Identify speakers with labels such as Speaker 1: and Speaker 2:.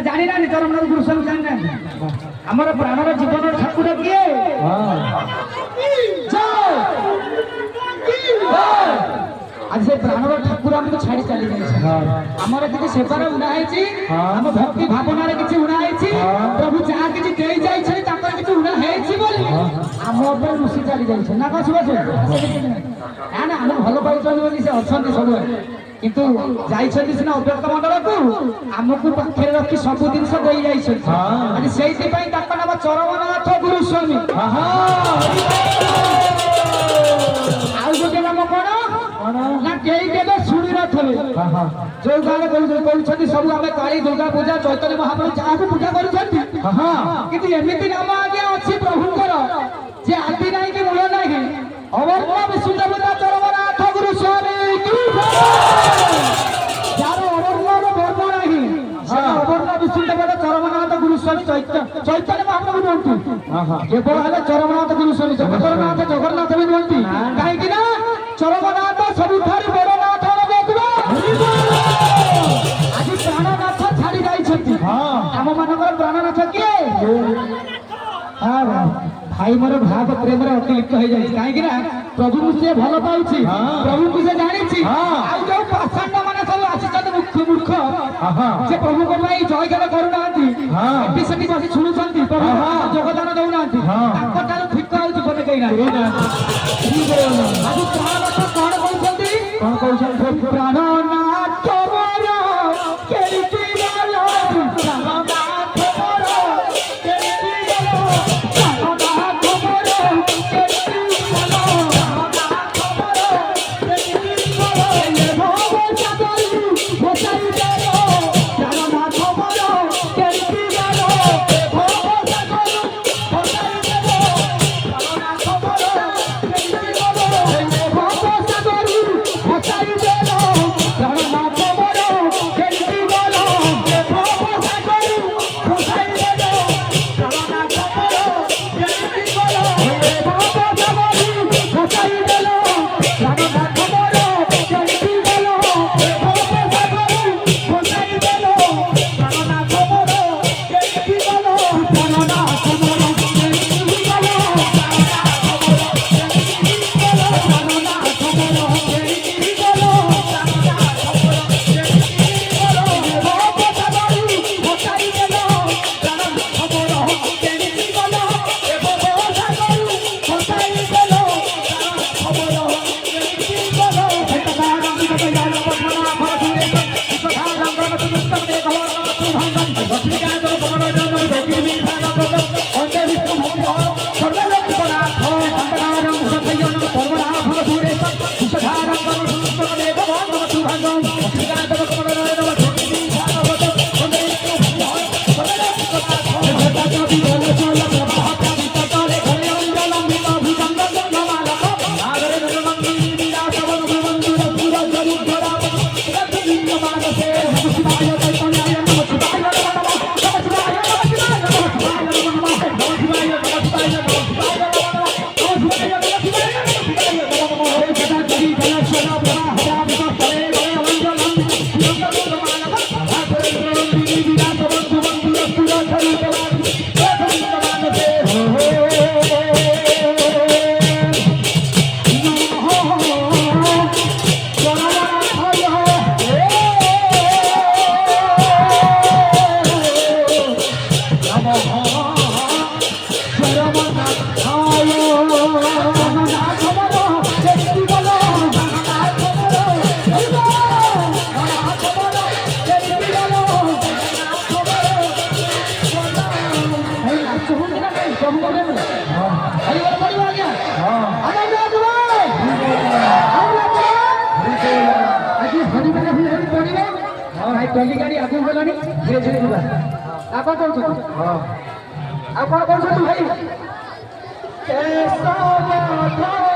Speaker 1: জানি না চরমনাথ গুরুস্বামী জানি না আমার প্রাণর জীবনের ঠাকুর কিয়ে আজ সে প্রাণর ঠাকুর আমি ছাড়ি চালি যাই আমার কিছু সেবার উড়া হয়েছি আম ভক্তি ভাবনার কিছু উড়া হয়েছি প্রভু যা কিছু দিয়ে যাইছে তাদের কিছু উড়া হয়েছি বলি আমার উপরে রুষি চালি যাইছে না কছ বছ না না আমি ভালো পাইছন্তি বলি সে অছন্তি সবুলে কিন্তু যাইছন্তি সিনা অব্যক্ত মଣ୍ଡলকু আমকু পাখরে রখি সবু জিনিস দেই যাইছন্তি আজ সেইথিপাই তাଙ୍କ নাম চরমনাথ গুরুস্বামী ଆଉ ଗୋଟେ ନାମ କଣ ନା କେହି କେବେ ଶୁଣି ନଥିବେ ଯୋଉ ଗାଁରେ କହୁଛନ୍ତି ସବୁ ଆମେ କାଳୀ ଦୁର୍ଗା ପୂଜା ଚୈତନ୍ୟ ମହାପ୍ରଭୁ ଯାହାକୁ ପୂଜା କରୁଛନ୍ତି କିନ୍ତୁ ଏମିତି ନାମ ଆଜ୍ଞା ଅଛି ପ୍ରଭୁଙ୍କର ଯେ ଆଦି ନାହିଁ କି ମୂଳ ନାହିଁ ଅବର୍ଣ୍ଣ ବିଶୁଦ୍ଧବତା ଚରମନାଥ ଗୁରୁସ୍ୱାମୀ ଯାହାର ଅବର୍ଣ୍ଣର ବର୍ଣ୍ଣ ନାହିଁ ସେ ଅବର୍ଣ୍ଣ ବିଶୁଦ୍ଧବତା ଚରମନାଥ ଗୁରୁସ୍ୱାମୀ ଚୈତନ୍ୟ ମହାପ୍ରଭୁ ନୁହନ୍ତି କେବଳ ହେଲେ ଚରମନାଥ ଗୁରୁସ୍ୱାମୀ ଜଗତରନାଥ ଜଗନ୍ନାଥ ବି ନୁହନ୍ତି କାହିଁକି ନା ଚରମନାଥ ସବୁଠାରୁ ବଡ଼ ନାଥ ଆଜି ପ୍ରାଣନାଥ ଛାଡ଼ି ଯାଇଛନ୍ତି ଆମ ମାନଙ୍କର ପ୍ରାଣନାଥ କିଏ ଭାଇ ମୋର ଭାବ ପ୍ରେମରେ ଅତିଲିପ୍ତ ହେଇଯାଇଛି କାହିଁକି ନା ପ୍ରଭୁଙ୍କୁ ସେ ଭଲ ପାଉଛି ପ୍ରଭୁଙ୍କୁ ସେ ଜାଣିଛି ଆଉ ଯୋଉ ପାଷାଣ୍ଡ ମାନେ ସବୁ ଆସିଛନ୍ତି ମୂର୍ଖ ସେ ପ୍ରଭୁଙ୍କ ପାଇଁ ଜୟଗାନ କରୁନାହାନ୍ତି ଏଠି ସେଠି ବସି ଶୁଣୁଛନ୍ତି ପ୍ରଭୁ ଯୋଗଦାନ ଦଉନାହାନ୍ତି ତାଙ୍କ ଠାରୁ ଠିକ ହଉଛି ବୋଧେ କେହି ନାହିଁ ଆଜି ପ୍ରାଣନାଥ କଣ କହୁଛନ୍ତି ପ୍ରାଣନାଥ टली गाड़ी आगे गलानी धीरे धीरे ଯିବା ଆଉ କଣ କରୁଛୁ ଆଉ କଣ କରୁଛୁ ଭାଇ